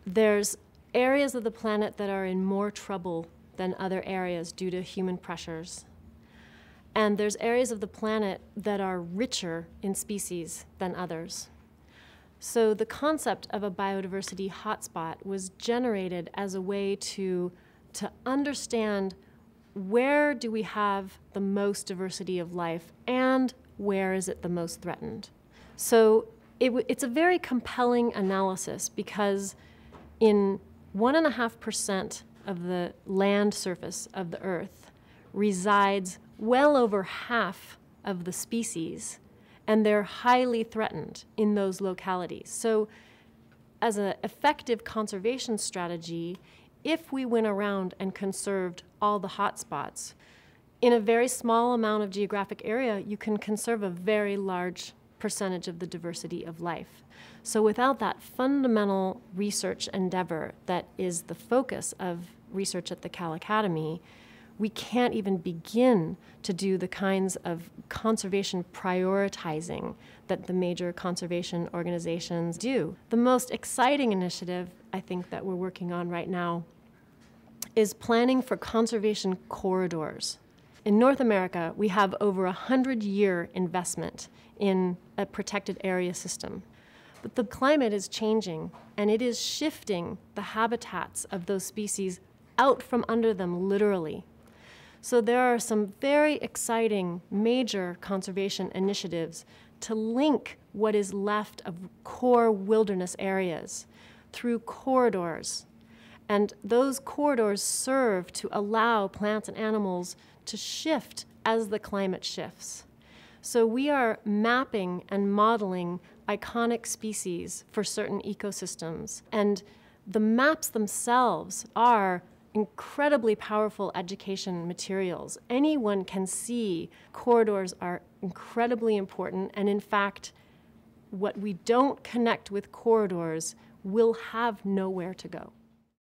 There's areas of the planet that are in more trouble than other areas due to human pressures. And there's areas of the planet that are richer in species than others. So the concept of a biodiversity hotspot was generated as a way to understand where do we have the most diversity of life and where is it the most threatened. So it's a very compelling analysis because in 1.5% of the land surface of the Earth resides well over half of the species, and they're highly threatened in those localities. So as an effective conservation strategy, if we went around and conserved all the hotspots, in a very small amount of geographic area, you can conserve a very large percentage of the diversity of life. So without that fundamental research endeavor that is the focus of research at the Cal Academy, we can't even begin to do the kinds of conservation prioritizing that the major conservation organizations do. The most exciting initiative, I think, that we're working on right now is planning for conservation corridors. In North America, we have over 100-year investment in a protected area system. But the climate is changing, and it is shifting the habitats of those species out from under them, literally. So there are some very exciting major conservation initiatives to link what is left of core wilderness areas through corridors. And those corridors serve to allow plants and animals to shift as the climate shifts. So we are mapping and modeling iconic species for certain ecosystems. And the maps themselves are incredibly powerful education materials. Anyone can see corridors are incredibly important, and in fact, what we don't connect with corridors will have nowhere to go.